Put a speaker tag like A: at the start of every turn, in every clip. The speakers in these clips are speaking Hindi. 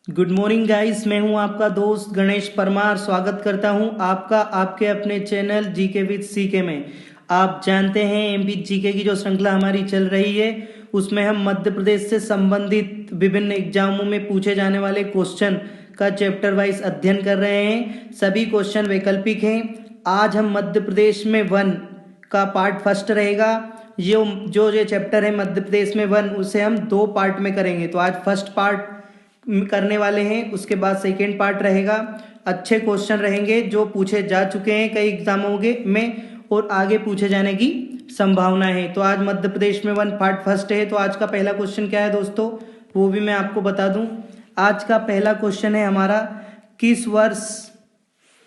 A: गुड मॉर्निंग गाइस, मैं हूं आपका दोस्त गणेश परमार। स्वागत करता हूं आपका आपके अपने चैनल जीके विद सीके में। आप जानते हैं एमपी जीके की जो श्रृंखला हमारी चल रही है उसमें हम मध्य प्रदेश से संबंधित विभिन्न एग्जामों में पूछे जाने वाले क्वेश्चन का चैप्टर वाइज अध्ययन कर रहे हैं। सभी क्वेश्चन वैकल्पिक हैं। आज हम मध्य प्रदेश में वन का पार्ट फर्स्ट रहेगा। ये चैप्टर है मध्य प्रदेश में वन, उसे हम दो पार्ट में करेंगे। तो आज फर्स्ट पार्ट करने वाले हैं, उसके बाद सेकेंड पार्ट रहेगा। अच्छे क्वेश्चन रहेंगे जो पूछे जा चुके हैं कई एग्जामों के में और आगे पूछे जाने की संभावना है। तो आज मध्य प्रदेश में वन पार्ट फर्स्ट है। तो आज का पहला क्वेश्चन क्या है दोस्तों, वो भी मैं आपको बता दूं। आज का पहला क्वेश्चन है हमारा, किस वर्ष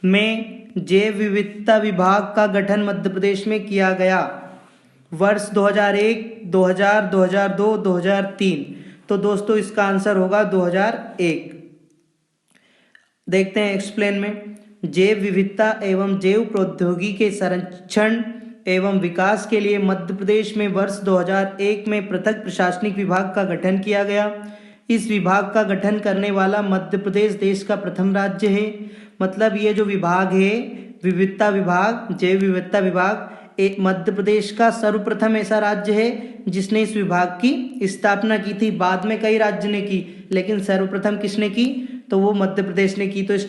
A: में जैव विविधता विभाग का गठन मध्य प्रदेश में किया गया? वर्ष 2001, 2000, 2002, 2003। तो दोस्तों इसका आंसर होगा 2001। देखते हैं एक्सप्लेन में। जैव विविधता एवं जैव प्रौद्योगिकी के संरक्षण एवं विकास के लिए मध्य प्रदेश में वर्ष 2001 में पृथक प्रशासनिक विभाग का गठन किया गया। इस विभाग का गठन करने वाला मध्य प्रदेश देश का प्रथम राज्य है। मतलब ये जो विभाग है, विविधता विभाग, जैव विविधता विभाग, एक मध्य प्रदेश का सर्वप्रथम ऐसा राज्य है जिसने इस विभाग की स्थापना की थी। बाद में कई राज्य ने की, लेकिन सर्वप्रथम किसने की? तो वो मध्य प्रदेश ने की। तो इस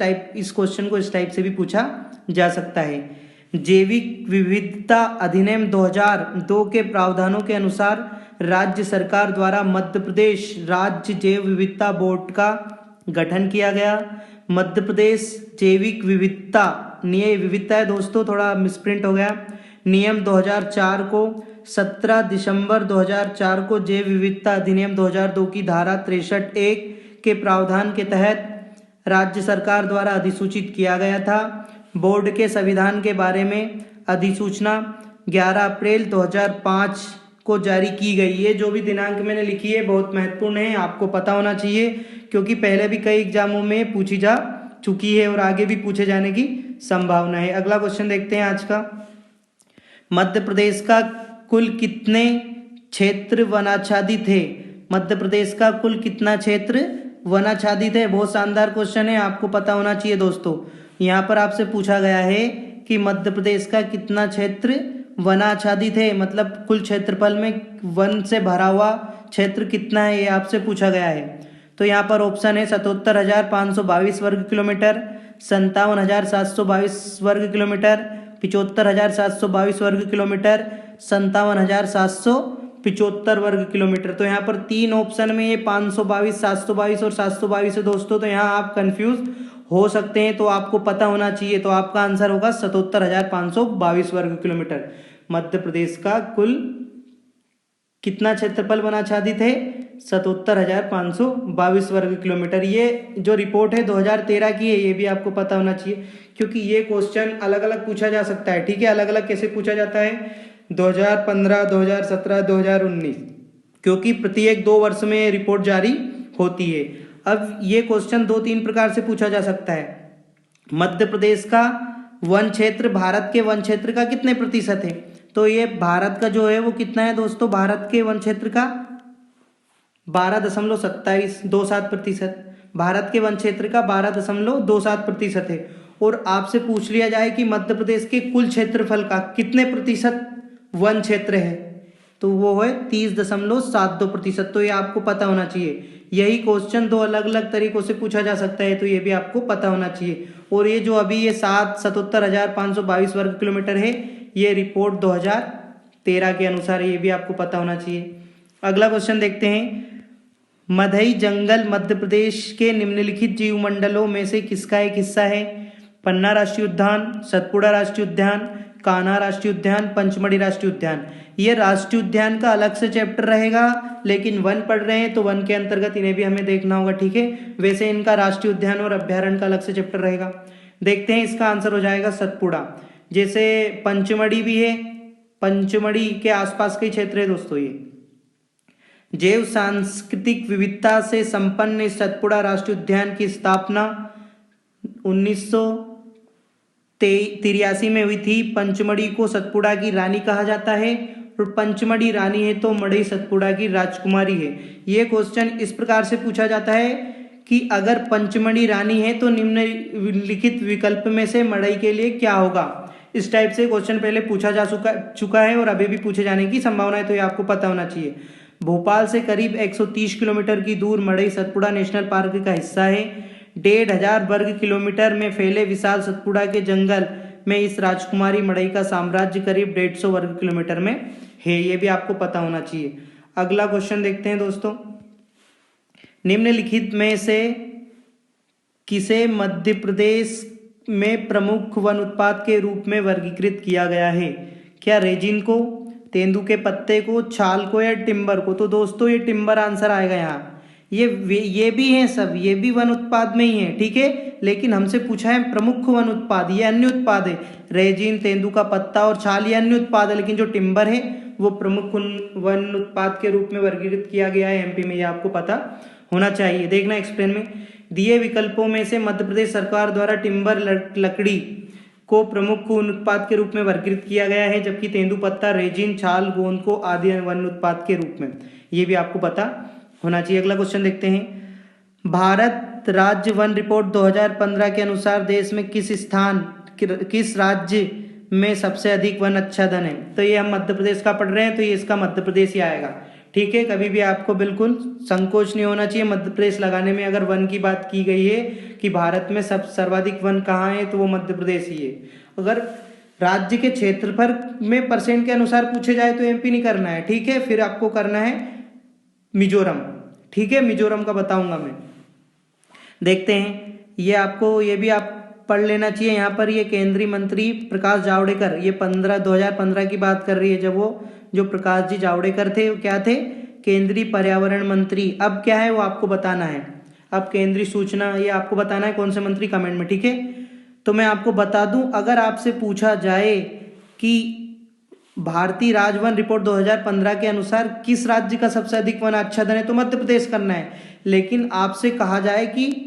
A: क्वेश्चन को इस टाइप से भी पूछा जा सकता है। जैविक विविधता अधिनियम 2002 के प्रावधानों के अनुसार राज्य सरकार द्वारा मध्य प्रदेश राज्य जैव विविधता बोर्ड का गठन किया गया। मध्य प्रदेश जैविक विविधता विविधता है दोस्तों, थोड़ा मिसप्रिंट हो गया। नियम 2004 को 17 दिसंबर 2004 को जैव विविधता अधिनियम 2002 की धारा 63(1) के प्रावधान के तहत राज्य सरकार द्वारा अधिसूचित किया गया था। बोर्ड के संविधान के बारे में अधिसूचना 11 अप्रैल 2005 को जारी की गई। ये जो भी दिनांक मैंने लिखी है बहुत महत्वपूर्ण है, आपको पता होना चाहिए, क्योंकि पहले भी कई एग्जामों में पूछी जा चुकी है और आगे भी पूछे जाने की संभावना है। अगला क्वेश्चन देखते हैं आज का। मध्य प्रदेश का कुल कितने क्षेत्र वनाच्छादित है? मध्य प्रदेश का कुल कितना क्षेत्र वनाच्छादित है? बहुत शानदार क्वेश्चन है, आपको पता होना चाहिए दोस्तों। यहाँ पर आपसे पूछा गया है कि मध्य प्रदेश का कितना क्षेत्र वनाच्छादित है, मतलब कुल क्षेत्रफल में वन से भरा हुआ क्षेत्र कितना है, ये आपसे पूछा गया है। तो यहाँ पर ऑप्शन है 77,522 वर्ग किलोमीटर, 57,722 वर्ग किलोमीटर, 75,722 वर्ग किलोमीटर, 57,775 वर्ग किलोमीटर। तो यहाँ पर तीन ऑप्शन में ये 522, 722 और 722 है दोस्तों। तो यहाँ आप कंफ्यूज हो सकते हैं, तो आपको पता होना चाहिए। तो आपका आंसर होगा 77,522 वर्ग किलोमीटर। मध्य प्रदेश का कुल कितना क्षेत्रफल वनाच्छादित है? 77,522 वर्ग किलोमीटर। ये जो रिपोर्ट है 2013 की है, ये भी आपको पता होना चाहिए, क्योंकि ये क्वेश्चन अलग अलग पूछा जा सकता है। ठीक है, अलग अलग कैसे पूछा जाता है? 2015, 2017, 2019, क्योंकि प्रत्येक 2 वर्ष में रिपोर्ट जारी होती है। अब ये क्वेश्चन 2-3 प्रकार से पूछा जा सकता है। मध्य प्रदेश का वन क्षेत्र भारत के वन क्षेत्र का कितने प्रतिशत है? तो ये भारत का जो है वो कितना है दोस्तों? भारत के वन क्षेत्र का 12.27% भारत के वन क्षेत्र का 12.27% है। और आपसे पूछ लिया जाए कि मध्य प्रदेश के कुल क्षेत्रफल का कितने प्रतिशत वन क्षेत्र है, तो वो है 30.72%। तो ये आपको पता होना चाहिए। यही क्वेश्चन 2 अलग अलग तरीकों से पूछा जा सकता है, तो ये भी आपको पता होना चाहिए। और ये जो अभी ये 77,522 वर्ग किलोमीटर है, ये रिपोर्ट 2013 के अनुसार, ये भी आपको पता होना चाहिए। अगला क्वेश्चन देखते हैं। मधई जंगल मध्य प्रदेश के निम्नलिखित जीव मंडलों में से किसका एक हिस्सा है? पन्ना राष्ट्रीय उद्यान, सतपुड़ा राष्ट्रीय उद्यान, कान्हा राष्ट्रीय उद्यान, पंचमढ़ी राष्ट्रीय उद्यान। ये राष्ट्रीय उद्यान का अलग से चैप्टर रहेगा, लेकिन वन पढ़ रहे हैं तो वन के अंतर्गत इन्हें भी हमें देखना होगा। ठीक है, वैसे इनका राष्ट्रीय उद्यान और अभ्यारण्य का अलग से चैप्टर रहेगा। देखते हैं, इसका आंसर हो जाएगा सतपुड़ा। जैसे पंचमढ़ी भी है, पंचमढ़ी के आसपास के क्षेत्र है दोस्तों। ये जैव सांस्कृतिक विविधता से संपन्न सतपुड़ा राष्ट्रीय उद्यान की स्थापना 1983 में हुई थी। पंचमढ़ी को सतपुड़ा की रानी कहा जाता है, और पंचमढ़ी रानी है तो मढ़ई सतपुड़ा की राजकुमारी है। ये क्वेश्चन इस प्रकार से पूछा जाता है कि अगर पंचमढ़ी रानी है तो निम्नलिखित विकल्प में से मड़ई के लिए क्या होगा। इस टाइप से क्वेश्चन पहले पूछा जा चुका है और अभी भी पूछे जाने की संभावना है, तो ये आपको पता होना चाहिए। भोपाल से करीब 130 किलोमीटर की दूर मड़ई सतपुड़ा नेशनल पार्क का हिस्सा है। 1500 वर्ग किलोमीटर में फैले विशाल सतपुड़ा के जंगल में इस राजकुमारी मड़ई का साम्राज्य करीब 150 वर्ग किलोमीटर में है। ये भी आपको पता होना चाहिए। अगला क्वेश्चन देखते हैं दोस्तों, निम्नलिखित में से किसे मध्य प्रदेश में प्रमुख वन उत्पाद के रूप में वर्गीकृत किया गया है। क्या रेजिन को, तेंदू के पत्ते को, छाल को या टिम्बर को। तो दोस्तों ये टिम्बर आंसर आएगा यहाँ। ये भी हैं सब, ये भी वन उत्पाद में ही है, ठीक है, लेकिन हमसे पूछा है प्रमुख वन उत्पाद, ये अन्य उत्पाद है। रेजिन, तेंदू का पत्ता और छाल ये अन्य उत्पाद है, लेकिन जो टिम्बर है वो प्रमुख वन उत्पाद के रूप में वर्गीकृत किया गया है एमपी में। ये आपको पता होना चाहिए। देखना एक्सप्लेन में, दिए विकल्पों में से मध्य प्रदेश सरकार द्वारा टिम्बर लकड़ी को प्रमुख वन उत्पाद के रूप में वर्गीकृत किया गया है, जबकि तेंदुपत्ता, रेजिन, छाल, गोंद को आदि वन उत्पाद के रूप में। ये भी आपको पता होना चाहिए। अगला क्वेश्चन देखते हैं, भारत राज्य वन रिपोर्ट 2015 के अनुसार देश में किस राज्य में सबसे अधिक वन आच्छादन है। तो ये हम मध्य प्रदेश का पढ़ रहे हैं, तो ये इसका मध्य प्रदेश ही आएगा, ठीक है। कभी भी आपको बिल्कुल संकोच नहीं होना चाहिए मध्य प्रदेश लगाने में। अगर वन की बात की गई है कि भारत में सर्वाधिक वन कहाँ है, तो वो मध्य प्रदेश ही है। अगर राज्य के क्षेत्रफल में परसेंट के अनुसार पूछे जाए तो एमपी नहीं करना है, ठीक है। फिर आपको करना है मिजोरम, ठीक है, मिजोरम का बताऊंगा मैं। देखते हैं, ये भी आप पढ़ लेना चाहिए। यहाँ पर ये केंद्रीय मंत्री प्रकाश जावड़ेकर, ये 2015 की बात कर रही है, जब वो जो प्रकाश जी जावड़ेकर थे वो क्या थे, केंद्रीय पर्यावरण मंत्री। अब क्या है वो आपको बताना है, अब केंद्रीय सूचना, ये आपको बताना है कौन से मंत्री, कमेंट में, ठीक है। तो मैं आपको बता दूं, अगर आपसे पूछा जाए कि भारतीय राजवन रिपोर्ट 2015 के अनुसार किस राज्य का सबसे अधिक वन आच्छादन है, तो मध्य प्रदेश करना है। लेकिन आपसे कहा जाए कि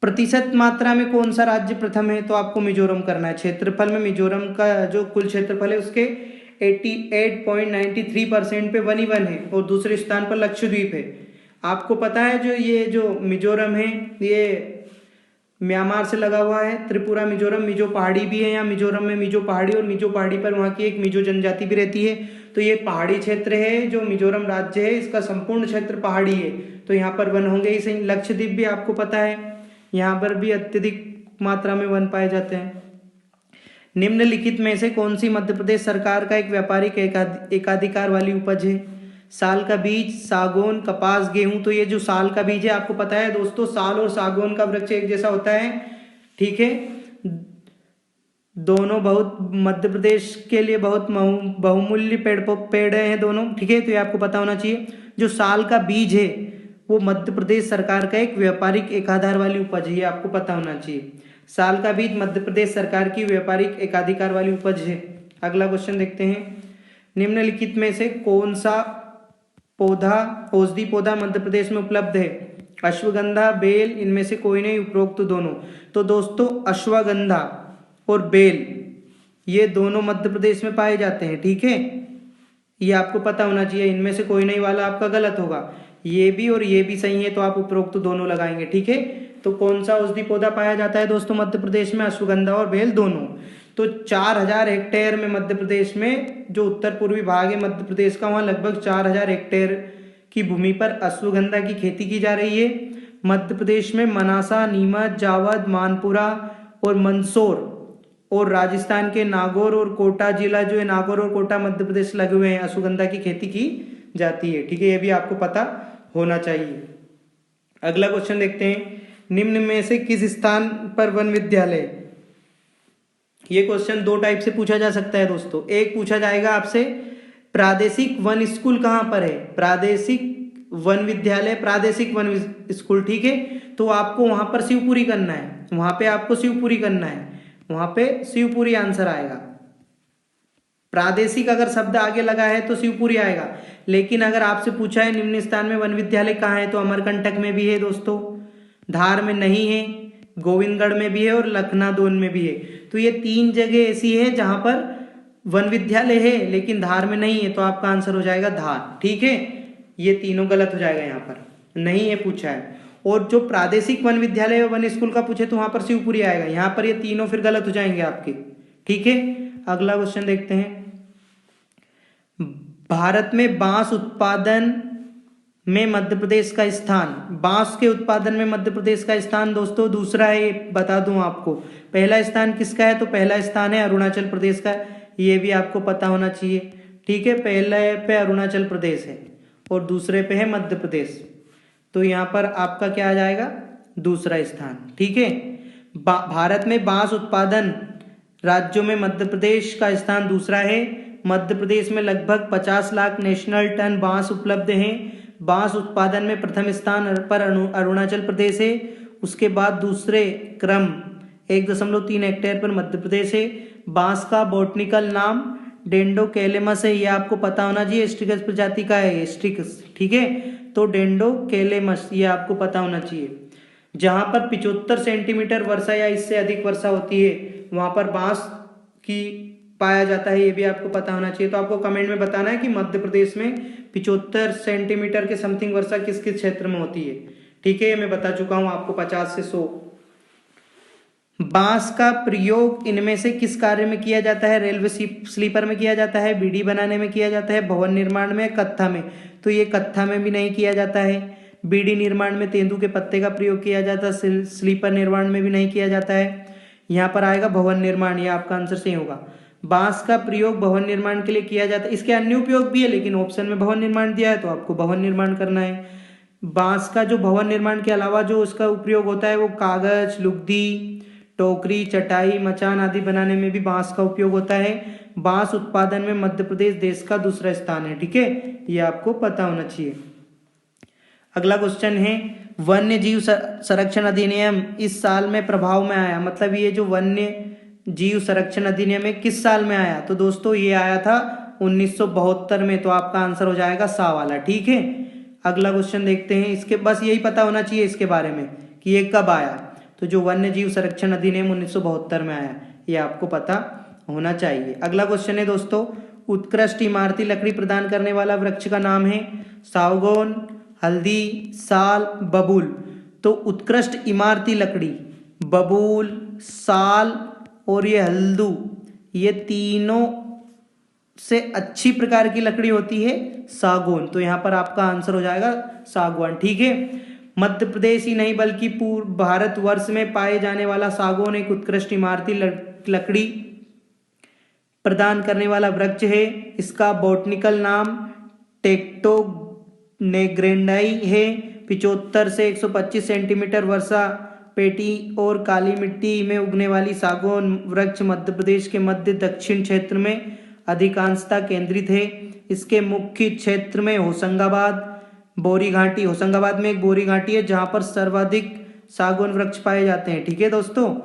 A: प्रतिशत मात्रा में कौन सा राज्य प्रथम है, तो आपको मिजोरम करना है। क्षेत्रफल में मिजोरम का जो कुल क्षेत्रफल है उसके 88.93% पे वन ही वन है, और दूसरे स्थान पर लक्षद्वीप है। आपको पता है ये जो मिजोरम है ये म्यांमार से लगा हुआ है, त्रिपुरा मिजोरम, मिजो पहाड़ी भी है यहाँ मिजोरम में, मिजो पहाड़ी, और मिजो पहाड़ी पर वहाँ की एक मिजो जनजाति भी रहती है। तो ये पहाड़ी क्षेत्र है जो मिजोरम राज्य है, इसका संपूर्ण क्षेत्र पहाड़ी है, तो यहाँ पर वन होंगे ही सही। लक्षद्वीप भी आपको पता है, यहाँ पर भी अत्यधिक मात्रा में वन पाए जाते हैं। निम्नलिखित में से कौन सी मध्य प्रदेश सरकार का एक व्यापारिक एकाधिकार वाली उपज है। साल का बीज, सागौन, कपास, गेहूं। तो ये जो साल का बीज है आपको पता है दोस्तों, साल और सागौन का वृक्ष एक जैसा होता है, ठीक है। दोनों बहुत मध्य प्रदेश के लिए बहुत बहुमूल्य पेड़ हैं दोनों, ठीक है। तो ये आपको पता होना चाहिए। जो साल का बीज है वो मध्य प्रदेश सरकार का एक व्यापारिक एकाधार वाली उपज है, ये आपको पता होना चाहिए। साल का बीज मध्य प्रदेश सरकार की व्यापारिक एकाधिकार वाली उपज है। अगला क्वेश्चन देखते हैं, निम्नलिखित में से कौन सा औषधि पौधा मध्य प्रदेश में उपलब्ध है। अश्वगंधा, बेल, इनमें से कोई नहीं, उपरोक्त दोनों। तो दोस्तों अश्वगंधा और बेल ये दोनों मध्य प्रदेश में पाए जाते हैं, ठीक है, ये आपको पता होना चाहिए। इनमें से कोई नहीं वाला आपका गलत होगा, ये भी और ये भी सही है, तो आप उपरोक्त दोनों लगाएंगे, ठीक है। तो कौन सा औषधि पौधा पाया जाता है दोस्तों मध्य प्रदेश में, अश्वगंधा और बेल दोनों। तो 4000 हेक्टेयर में मध्य प्रदेश में, जो उत्तर पूर्वी भाग है मध्य प्रदेश का, वहाँ लगभग 4000 हेक्टेयर की भूमि पर अश्वगंधा की खेती की जा रही है। मध्य प्रदेश में मनासा, नीमच, जावद, मानपुरा और मंदसौर, और राजस्थान के नागौर और कोटा जिला जो है, नागौर और कोटा मध्य प्रदेश लगे हुए हैं, अश्वगंधा की खेती की जाती है, ठीक है। ये भी आपको पता होना चाहिए। अगला क्वेश्चन देखते हैं, निम्न में से किस स्थान पर वन विद्यालय। ये क्वेश्चन दो टाइप से पूछा जा सकता है दोस्तों। एक पूछा जाएगा आपसे प्रादेशिक वन स्कूल कहाँ पर है, प्रादेशिक वन विद्यालय, प्रादेशिक वन स्कूल, ठीक है। तो आपको वहां पर शिवपुरी करना है, वहां पे आपको शिवपुरी करना है, वहां पे शिवपुरी आंसर आएगा। प्रादेशिक अगर शब्द आगे लगा है तो शिवपुरी आएगा। लेकिन अगर आपसे पूछा है निम्न स्थान में वन विद्यालय कहाँ है, तो अमरकंटक में भी है दोस्तों, धार में नहीं है, गोविंदगढ़ में भी है और लखनादौन में भी है। तो ये 3 जगह ऐसी है जहां पर वन विद्यालय है लेकिन धार में नहीं है, तो आपका आंसर हो जाएगा धार, ठीक है। ये तीनों गलत हो जाएगा, यहाँ पर नहीं है पूछा है। और जो प्रादेशिक वन विद्यालय वन स्कूल का पूछे तो वहां पर शिवपुरी आएगा। यहाँ पर ये तीनों फिर गलत हो जाएंगे आपके। ठीक है, अगला क्वेश्चन देखते हैं। भारत में बांस उत्पादन में मध्य प्रदेश का स्थान, बांस के उत्पादन में मध्य प्रदेश का स्थान दोस्तों दूसरा है। ये बता दूं आपको, पहला स्थान किसका है? तो पहला स्थान है अरुणाचल प्रदेश का, ये भी आपको पता होना चाहिए। ठीक है, पहले पे अरुणाचल प्रदेश है और दूसरे पे है मध्य प्रदेश, तो यहाँ पर आपका क्या आ जाएगा? दूसरा स्थान। ठीक है, भारत में बांस उत्पादन राज्यों में मध्य प्रदेश का स्थान दूसरा है। मध्य प्रदेश में लगभग 50 लाख नेशनल टन बांस उपलब्ध हैं। बांस उत्पादन में प्रथम स्थान पर अरुणाचल प्रदेश है, उसके बाद दूसरे क्रम 1.3 हेक्टेयर पर मध्य प्रदेश है। बांस का बॉटनिकल नाम डेंडोकेलेमस है, ये आपको पता होना चाहिए, स्ट्रिकस प्रजाति का है स्ट्रिकस। ठीक है, तो डेंडोकेलेमस ये आपको पता होना चाहिए। जहां पर 75 सेंटीमीटर वर्षा या इससे अधिक वर्षा होती है वहां पर बांस की पाया जाता है, ये भी आपको पता होना चाहिए। तो आपको कमेंट में बताना है कि मध्य प्रदेश में 75 सेंटीमीटर के समथिंग वर्षा किस किस क्षेत्र में होती है। ठीक है, मैं बता चुका हूं आपको 50 से 100। बांस का प्रयोग इनमें से किस कार्य में किया जाता है? रेलवे स्लीपर में किया जाता है, बीड़ी बनाने में किया जाता है, भवन निर्माण में, कत्था में। तो ये कत्था में भी नहीं किया जाता है। बीड़ी निर्माण में तेंदू के पत्ते का प्रयोग किया जाता है, स्लीपर निर्माण में भी नहीं किया जाता है। यहाँ पर आएगा भवन निर्माण, ये आपका आंसर सही होगा। बांस का प्रयोग भवन निर्माण के लिए किया जाता है, इसके अन्य उपयोग भी है लेकिन ऑप्शन में भवन निर्माण दिया है तो आपको भवन निर्माण करना है। बांस का जो भवन निर्माण के अलावा जो उसका उपयोग होता है वो कागज, लुगदी, टोकरी, चटाई, मचान आदि बनाने में भी बांस का उपयोग होता है। बांस उत्पादन में मध्य प्रदेश देश का दूसरा स्थान है। ठीक है, ये आपको पता होना चाहिए। अगला क्वेश्चन है, वन्य जीव संरक्षण अधिनियम इस साल में प्रभाव में आया, मतलब ये जो वन्य जीव संरक्षण अधिनियम है किस साल में आया? तो दोस्तों ये आया था 1972 में, तो आपका आंसर हो जाएगा सा वाला। ठीक है, अगला क्वेश्चन देखते हैं। इसके बस यही पता होना चाहिए इसके बारे में कि ये कब आया। तो जो वन्य जीव संरक्षण अधिनियम 1972 में आया, ये आपको पता होना चाहिए। अगला क्वेश्चन है दोस्तों, उत्कृष्ट इमारती लकड़ी प्रदान करने वाला वृक्ष का नाम है? सागौन, हल्दी, साल, बबूल। तो उत्कृष्ट इमारती लकड़ी बबूल, साल और ये हल्दू, ये तीनों से अच्छी प्रकार की लकड़ी होती है सागौन, तो यहाँ पर आपका आंसर हो जाएगा सागवान। ठीक है, मध्य प्रदेश ही नहीं बल्कि पूर्ण भारतवर्ष में पाए जाने वाला सागौन एक उत्कृष्ट इमारती लकड़ी प्रदान करने वाला वृक्ष है। इसका बॉटनिकल नाम टेक्टोनेग्रेंडाई है। 75 से 125 सेंटीमीटर वर्षा पेटी और काली मिट्टी में उगने वाली सागौन वृक्ष मध्य प्रदेश के मध्य दक्षिण क्षेत्र में अधिकांशता केंद्रित है। इसके मुख्य क्षेत्र में होशंगाबाद, बोरी घाटी, होशंगाबाद में एक बोरी घाटी है जहां पर सर्वाधिक सागौन वृक्ष पाए जाते हैं। ठीक है दोस्तों,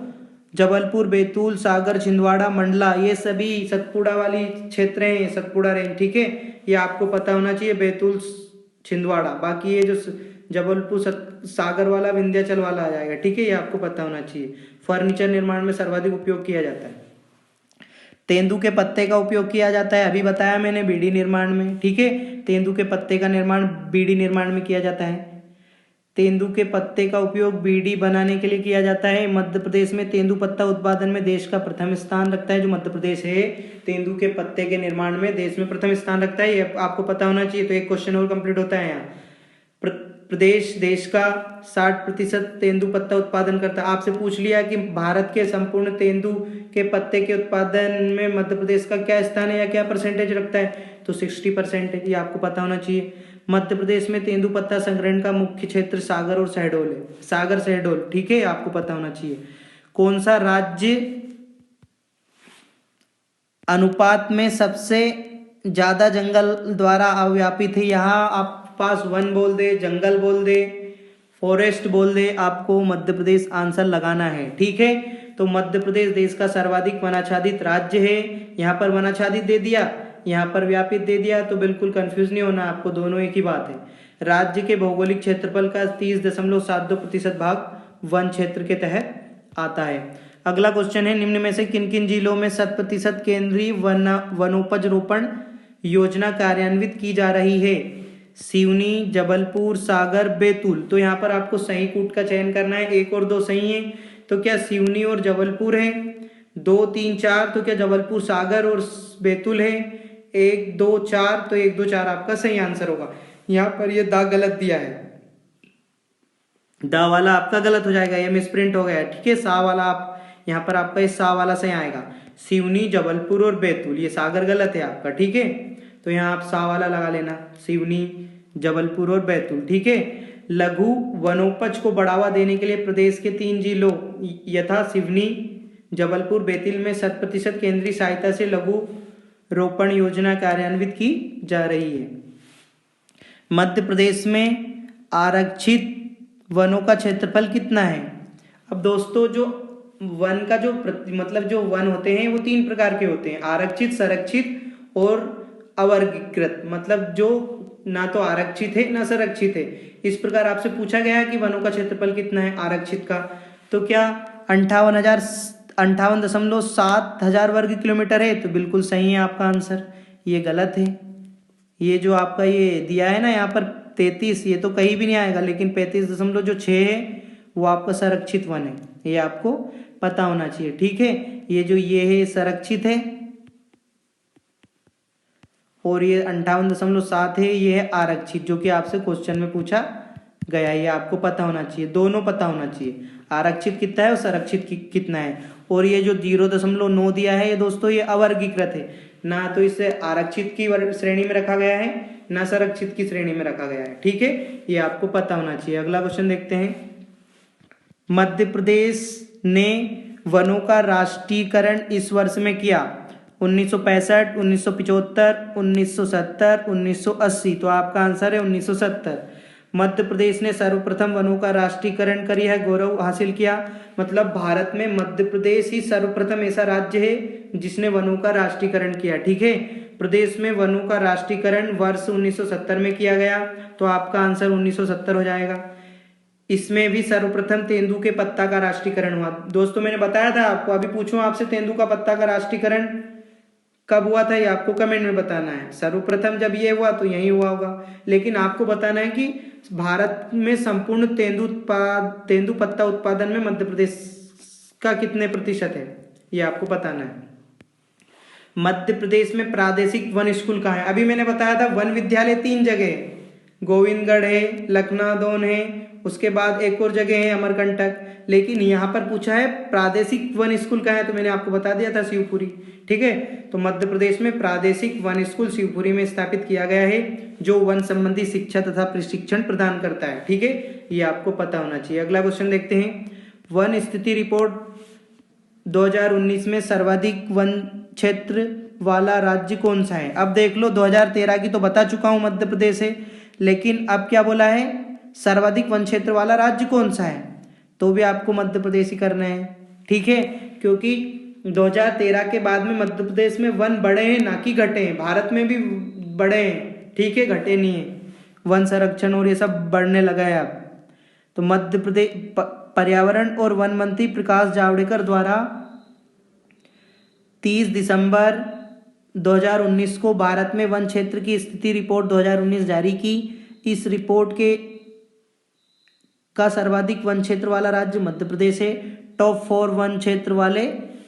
A: जबलपुर, बैतूल, सागर, छिंदवाड़ा, मंडला, ये सभी सतपुड़ा वाली क्षेत्र हैं, सतपुड़ा रेंज। ठीक है, ये आपको पता होना चाहिए, बैतूल, छिंदवाड़ा। बाकी ये जो जबलपुर सागर वाला, विंध्याचल वाला आ जाएगा। ठीक है, ये आपको पता होना चाहिए। फर्नीचर निर्माण में सर्वाधिक उपयोग किया जाता है। तेंदू के पत्ते का उपयोग किया जाता है, अभी बताया मैंने, बीड़ी निर्माण में। ठीक है, तेंदू के पत्ते का निर्माण बीड़ी निर्माण में किया जाता है। तेंदू के पत्ते का उपयोग बीड़ी बनाने के लिए किया जाता है। मध्य प्रदेश में तेंदू पत्ता उत्पादन में देश का प्रथम स्थान रखता है। जो मध्य प्रदेश है तेंदू के पत्ते के निर्माण में देश में प्रथम स्थान रखता है, ये आपको पता होना चाहिए। तो एक क्वेश्चन और कंप्लीट होता है यहाँ। प्रदेश देश का 60% तेंदू पत्ता उत्पादन करता है। आपसे पूछ लिया कि भारत के संपूर्ण तेंदू के पत्ते के उत्पादन में मध्य प्रदेश का क्या स्थान है या क्या परसेंटेज रखता है? तो 60% है, ये आपको पता होना चाहिए। मध्य प्रदेश में तेंदु पत्ता संग्रहण का मुख्य क्षेत्र सागर और शहडोल है, सागर शहडोल। ठीक है, आपको पता होना चाहिए। कौन सा राज्य अनुपात में सबसे ज्यादा जंगल द्वारा अव्यापित है? यहाँ आप पास वन बोल दे, जंगल बोल दे, फॉरेस्ट बोल दे, आपको मध्य प्रदेश आंसर लगाना है। ठीक है, तो मध्य प्रदेश देश का सर्वाधिक वनाच्छादित राज्य है। यहाँ पर वनाच्छादित दे दिया, यहाँ पर व्यापित दे दिया, तो बिल्कुल कंफ्यूज नहीं होना आपको, दोनों एक ही बात है। राज्य के भौगोलिक क्षेत्रफल का 30.72% भाग वन क्षेत्र के तहत आता है। अगला क्वेश्चन है, निम्न में से किन किन जिलों में 100% केंद्रीय वनोपज रोपण योजना कार्यान्वित की जा रही है? सिवनी, जबलपुर, सागर, बैतूल। तो यहाँ पर आपको सही कूट का चयन करना है, 1 और 2 सही है। तो क्या सिवनी और जबलपुर है, 2, 3, 4, तो क्या जबलपुर, सागर और बैतूल है, 1, 2, 4, तो 1, 2, 4 आपका सही आंसर होगा। यहाँ पर ये दा गलत दिया है, दा वाला आपका गलत हो जाएगा, ये मिसप्रिंट हो गया है, ठीक है। सा वाला आप यहाँ पर आपका इस सा वाला सही आएगा, सिवनी, जबलपुर और बैतूल, ये सागर गलत है आपका, ठीक है। तो यहाँ आप सा वाला लगा लेना, सिवनी, जबलपुर और बैतूल, ठीक है। लघु वनोपज को बढ़ावा देने के लिए प्रदेश के 3 जिलों यथा सिवनी, जबलपुर, बैतूल में 100% केंद्रीय सहायता से लघु रोपण योजना कार्यान्वित की जा रही है। मध्य प्रदेश में आरक्षित वनों का क्षेत्रफल कितना है? अब दोस्तों जो वन का जो मतलब जो वन होते हैं वो 3 प्रकार के होते हैं, आरक्षित, संरक्षित और अवर्गीकृत। मतलब जो ना तो आरक्षित है ना संरक्षित है। इस प्रकार आपसे पूछा गया है कि वनों का क्षेत्रफल कितना है आरक्षित का, तो क्या 58,7 हजार वर्ग किलोमीटर है, तो बिल्कुल सही है आपका आंसर। ये गलत है, ये जो आपका ये दिया है ना यहाँ पर 33, ये तो कहीं भी नहीं आएगा, लेकिन 35.6 है वो आपका संरक्षित वन है, ये आपको पता होना चाहिए, ठीक है। ये जो ये है संरक्षित है और ये 58.7 है ये है आरक्षित, जो कि आपसे क्वेश्चन में पूछा गया, ये आपको पता होना चाहिए, दोनों पता होना चाहिए, आरक्षित कितना है और संरक्षित कितना है। और ये जो 0.9 दिया है ये दोस्तों ये अवर्गीकृत है, ना तो इसे आरक्षित की श्रेणी में रखा गया है ना संरक्षित की श्रेणी में रखा गया है, ठीक है। ये आपको पता होना चाहिए। अगला क्वेश्चन देखते हैं। मध्य प्रदेश ने वनों का राष्ट्रीयकरण इस वर्ष में किया, 1965, 1975, 1970, 1980, तो आपका आंसर है 1970। मध्य प्रदेश ने सर्वप्रथम वनों का राष्ट्रीयकरण कर यह गौरव हासिल किया, मतलब भारत में मध्य प्रदेश ही सर्वप्रथम ऐसा राज्य है जिसने वनों का राष्ट्रीयकरण किया, ठीक है। प्रदेश में वनों का राष्ट्रीयकरण वर्ष 1970 में किया गया, तो आपका आंसर 1970 हो जाएगा। इसमें भी सर्वप्रथम तेंदू के पत्ता का राष्ट्रीयकरण हुआ। दोस्तों मैंने बताया था आपको, अभी पूछूं आपसे तेंदू का पत्ता का राष्ट्रीयकरण कब हुआ था, ये आपको कमेंट में बताना है। सर्वप्रथम जब ये हुआ तो यही हुआ होगा, लेकिन आपको बताना है कि भारत में संपूर्ण तेंदू पत्ता उत्पादन में मध्य प्रदेश का कितने प्रतिशत है, ये आपको बताना है। मध्य प्रदेश में प्रादेशिक वन स्कूल कहाँ है? अभी मैंने बताया था वन विद्यालय 3 जगह है, गोविंदगढ़ है, लखनादौन है, उसके बाद एक और जगह है अमरकंटक, लेकिन यहाँ पर पूछा है प्रादेशिक वन स्कूल कहाँ है, तो मैंने आपको बता दिया था शिवपुरी, ठीक है। तो मध्य प्रदेश में प्रादेशिक वन स्कूल शिवपुरी में स्थापित किया गया है, जो वन संबंधी शिक्षा तथा प्रशिक्षण प्रदान करता है, ठीक है। ये आपको पता होना चाहिए। अगला क्वेश्चन देखते हैं। वन स्थिति रिपोर्ट 2019 में सर्वाधिक वन क्षेत्र वाला राज्य कौन सा है? अब देख लो 2013 की तो बता चुका हूं मध्य प्रदेश है, लेकिन अब क्या बोला है, सर्वाधिक वन क्षेत्र वाला राज्य कौन सा है, तो भी आपको मध्य प्रदेश ही करना है, ठीक है। क्योंकि 2013 के बाद में मध्य प्रदेश में वन बढ़े हैं ना कि घटे हैं, भारत में भी बढ़े हैं, ठीक है, घटे नहीं है। वन संरक्षण और ये सब बढ़ने लगा है अब। तो मध्य प्रदेश पर्यावरण और वन मंत्री प्रकाश जावड़ेकर द्वारा 30 दिसंबर 2019 को भारत में वन क्षेत्र की स्थिति रिपोर्ट 2019 जारी की। इस रिपोर्ट का सर्वाधिक वन क्षेत्र वाला राज्य मध्य प्रदेश है। टॉप 4 वन क्षेत्र वाले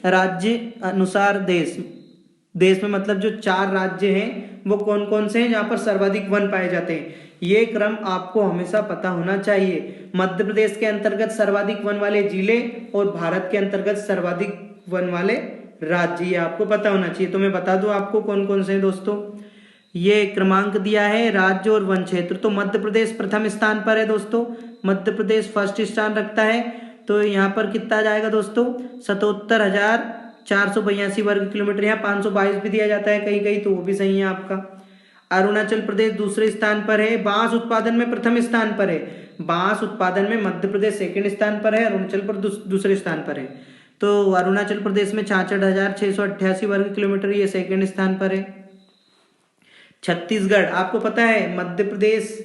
A: राज्य अनुसार देश में मतलब जो 4 राज्य हैं वो कौन कौन से हैं जहाँ पर सर्वाधिक वन पाए जाते हैं, ये क्रम आपको हमेशा पता होना चाहिए। मध्य प्रदेश के अंतर्गत सर्वाधिक वन वाले जिले और भारत के अंतर्गत सर्वाधिक वन वाले राज्य, ये आपको पता होना चाहिए। तो मैं बता दूं आपको कौन कौन से हैं दोस्तों, ये क्रमांक दिया है राज्य और वन क्षेत्र। तो मध्य प्रदेश प्रथम स्थान पर है दोस्तों, मध्य प्रदेश फर्स्ट स्थान रखता है। तो यहाँ पर कितना जाएगा दोस्तों, 77,482 वर्ग किलोमीटर, यहाँ 522 भी दिया जाता है कहीं कहीं, तो वो भी सही है आपका। अरुणाचल प्रदेश दूसरे स्थान पर है, बांस उत्पादन में प्रथम स्थान पर है, बांस उत्पादन में मध्य प्रदेश सेकंड स्थान पर है, अरुणाचल प्रदेश दूसरे स्थान पर है। तो अरुणाचल प्रदेश में 66,688 वर्ग किलोमीटर, ये सेकंड स्थान पर है। छत्तीसगढ़, आपको पता है मध्य प्रदेश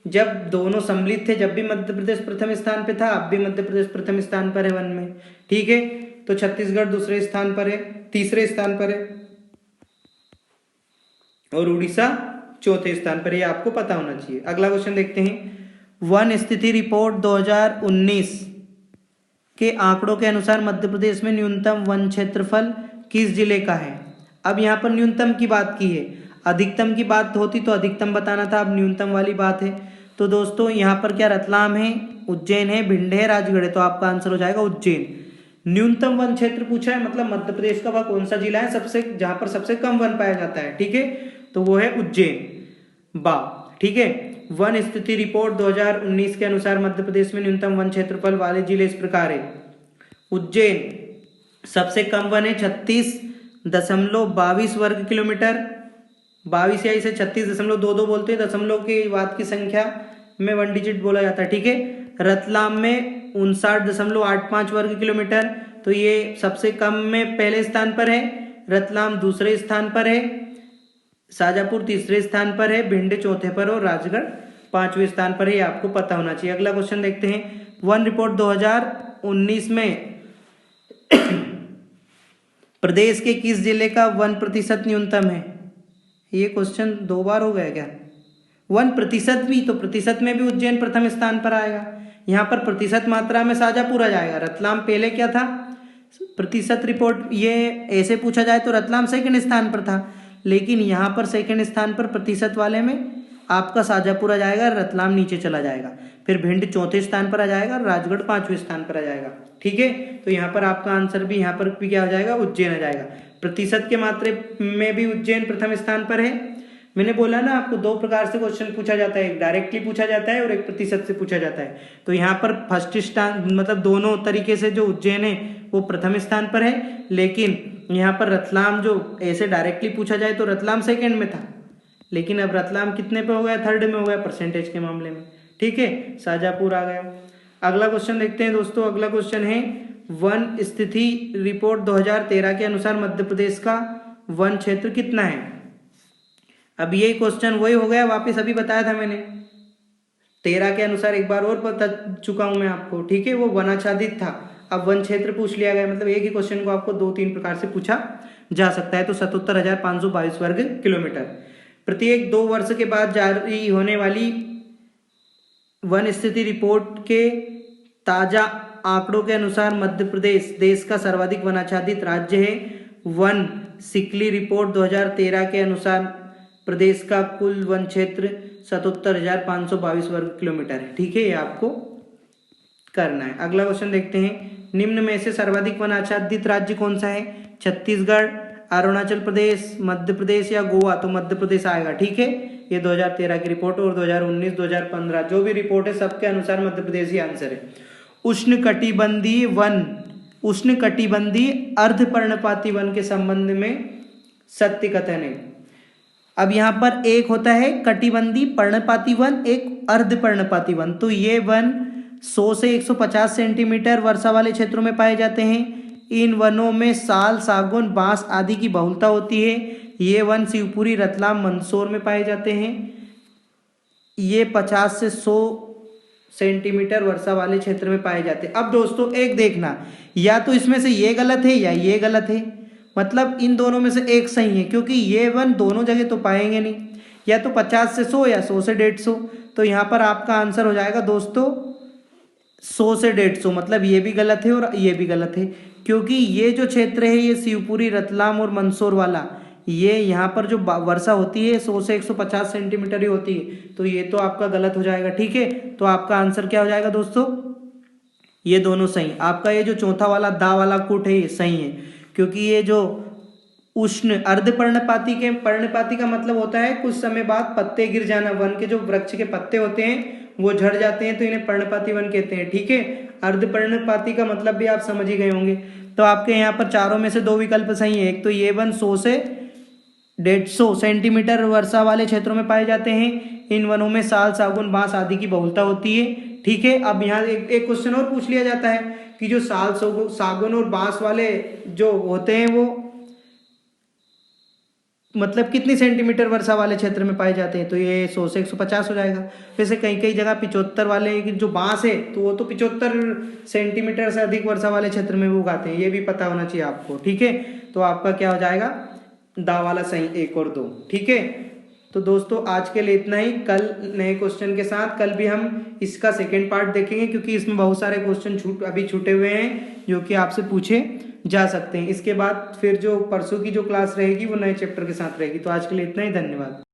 A: जब दोनों सम्मिलित थे, जब भी मध्य प्रदेश प्रथम स्थान पे था, अब भी मध्य प्रदेश प्रथम स्थान पर है वन में, ठीक है। तो छत्तीसगढ़ दूसरे स्थान पर है, तीसरे स्थान पर है, और उड़ीसा चौथे स्थान पर, ये आपको पता होना चाहिए। अगला क्वेश्चन देखते हैं, वन स्थिति रिपोर्ट 2019 के आंकड़ों के अनुसार मध्य प्रदेश में न्यूनतम वन क्षेत्रफल किस जिले का है। अब यहाँ पर न्यूनतम की बात की है, अधिकतम की बात होती तो अधिकतम बताना था, अब न्यूनतम वाली बात है। तो दोस्तों यहाँ पर क्या रतलाम है, उज्जैन है, भिंड है, राजगढ़ है, तो आपका आंसर हो जाएगा उज्जैन। न्यूनतम वन क्षेत्र पूछा है, मतलब मध्य प्रदेश का वह कौन सा जिला है सबसे जहां पर सबसे कम वन पाया जाता है, ठीक है, तो वो है उज्जैन बा, ठीक है। वन स्थिति रिपोर्ट 2019 के अनुसार मध्य प्रदेश में न्यूनतम वन क्षेत्रफल वाले जिले इस प्रकार है। उज्जैन सबसे कम वन है 36.22 वर्ग किलोमीटर, 22 या इसे 36.22 बोलते हैं, दशमलव के बाद की संख्या में वन डिजिट बोला जाता है, ठीक है। रतलाम में 59.85 वर्ग किलोमीटर, तो ये सबसे कम में पहले स्थान पर है, रतलाम दूसरे स्थान पर है, शाजापुर तीसरे स्थान पर है, भिंड चौथे पर और राजगढ़ पांचवें स्थान पर है, ये आपको पता होना चाहिए। अगला क्वेश्चन देखते हैं, वन रिपोर्ट 2019 में प्रदेश के किस जिले का वन प्रतिशत न्यूनतम है। ये क्वेश्चन दो बार हो गया क्या, वन प्रतिशत भी, तो प्रतिशत में भी उज्जैन प्रथम स्थान पर आएगा, यहाँ पर प्रतिशत मात्रा में शाजापुर आ जाएगा, रतलाम पहले क्या था प्रतिशत रिपोर्ट, ये ऐसे पूछा जाए तो रतलाम सेकंड स्थान पर था, लेकिन यहाँ पर सेकंड स्थान पर प्रतिशत वाले में आपका शाजापुर आ जाएगा, रतलाम नीचे चला जाएगा, फिर भिंड चौथे स्थान पर आ जाएगा, राजगढ़ पांचवें स्थान पर आ जाएगा, ठीक है। तो यहाँ पर आपका आंसर भी यहाँ पर भी क्या हो जाएगा, उज्जैन आ जाएगा। प्रतिशत के मात्रे में भी उज्जैन प्रथम स्थान पर है। मैंने बोला ना आपको दो प्रकार से क्वेश्चन पूछा जाता है, एक डायरेक्टली पूछा जाता है और एक प्रतिशत से पूछा जाता है। तो यहाँ पर फर्स्ट स्थान मतलब दोनों तरीके से जो उज्जैन है वो प्रथम स्थान पर है, लेकिन यहाँ पर रतलाम जो ऐसे डायरेक्टली पूछा जाए तो रतलाम सेकंड में था, लेकिन अब रतलाम कितने पे हो गया, थर्ड में हो गया परसेंटेज के मामले में, ठीक है, शाजापुर आ गया। अगला क्वेश्चन देखते हैं दोस्तों, अगला क्वेश्चन है वन स्थिति रिपोर्ट 2013 के अनुसार मध्य प्रदेश का वन क्षेत्र कितना है। अब ये क्वेश्चन वही हो गया, वापस अभी बताया था मैंने 13 के अनुसार, एक बार और बता चुका हूं मैं आपको, ठीक है, वो वनाच्छादित था, अब वन क्षेत्र पूछ लिया गया, मतलब एक ही क्वेश्चन को आपको दो तीन प्रकार से पूछा जा सकता है। तो 77,522 वर्ग किलोमीटर। प्रत्येक 2 वर्ष के बाद जारी होने वाली वन स्थिति रिपोर्ट के ताजा आंकड़ों के अनुसार मध्य प्रदेश देश का सर्वाधिक वनाच्छादित राज्य है। वन सिकली रिपोर्ट 2013 के अनुसार प्रदेश का कुल वन क्षेत्र 77,522 वर्ग किलोमीटर है, ठीक है, ये आपको करना है। अगला क्वेश्चन देखते हैं, निम्न में से सर्वाधिक वनाच्छादित राज्य कौन सा है। छत्तीसगढ़, अरुणाचल प्रदेश, मध्य प्रदेश या गोवा, तो मध्य प्रदेश आएगा, ठीक है। ये 2013 की रिपोर्ट और 2019 2015 जो भी रिपोर्ट है सबके अनुसार मध्य प्रदेश ही आंसर है। उष्णकटिबंधीय वन, उष्णकटिबंधीय अर्धपर्णपाती वन के संबंध में सत्य कथन है। अब यहाँ पर एक होता है कटिबंधी पर्णपाती वन, एक अर्धपर्णपाती वन, तो ये वन 100 से 150 सेंटीमीटर वर्षा वाले क्षेत्रों में पाए जाते हैं। इन वनों में साल, सागौन, बांस आदि की बहुलता होती है। ये वन शिवपुरी, रतलाम, मंदसौर में पाए जाते हैं। ये 50 से 100 सेंटीमीटर वर्षा वाले क्षेत्र में पाए जाते हैं। अब दोस्तों एक देखना, या तो इसमें से ये गलत है या ये गलत है, मतलब इन दोनों में से एक सही है, क्योंकि ये वन दोनों जगह तो पाएंगे नहीं, या तो 50 से 100 या 100 से 150। तो यहाँ पर आपका आंसर हो जाएगा दोस्तों 100 से 150, मतलब ये भी गलत है और ये भी गलत है, क्योंकि ये जो क्षेत्र है ये शिवपुरी, रतलाम और मंदसौर वाला, ये यहाँ पर जो वर्षा होती है 100 से 150 सेंटीमीटर ही होती है, तो ये तो आपका गलत हो जाएगा, ठीक है। तो आपका आंसर क्या हो जाएगा दोस्तों, ये दोनों सही। आपका ये जो चौथा वाला दा वाला कुट है ये सही है, क्योंकि ये जो उष्ण अर्धपर्णपाती के, पर्णपाती का मतलब होता है कुछ समय बाद पत्ते गिर जाना, वन के जो वृक्ष के पत्ते होते हैं वो झड़ जाते हैं, तो इन्हें पर्णपाती वन कहते हैं, ठीक है। अर्धपर्णपाती का मतलब भी आप समझ ही गए होंगे। तो आपके यहाँ पर चारों में से दो विकल्प सही है, एक तो ये वन 100 से 150 सेंटीमीटर वर्षा वाले क्षेत्रों में पाए जाते हैं। इन वनों में साल, सागौन, बांस आदि की बहुलता होती है, ठीक है। अब यहाँ एक क्वेश्चन और पूछ लिया जाता है कि जो साल, सागौन और बांस वाले जो होते हैं वो मतलब कितनी सेंटीमीटर वर्षा वाले क्षेत्र में पाए जाते हैं, तो ये 100 से 150 हो जाएगा। वैसे कई कई जगह 75 वाले जो बांस है तो वो तो 75 सेंटीमीटर से अधिक वर्षा वाले क्षेत्र में वो उगाते हैं, ये भी पता होना चाहिए आपको, ठीक है। तो आपका क्या हो जाएगा, दा वाला सही 1 और 2, ठीक है। तो दोस्तों आज के लिए इतना ही। कल नए क्वेश्चन के साथ, कल भी हम इसका सेकेंड पार्ट देखेंगे क्योंकि इसमें बहुत सारे क्वेश्चन अभी छूटे हुए हैं जो कि आपसे पूछे जा सकते हैं। इसके बाद फिर जो परसों की जो क्लास रहेगी वो नए चैप्टर के साथ रहेगी। तो आज के लिए इतना ही, धन्यवाद।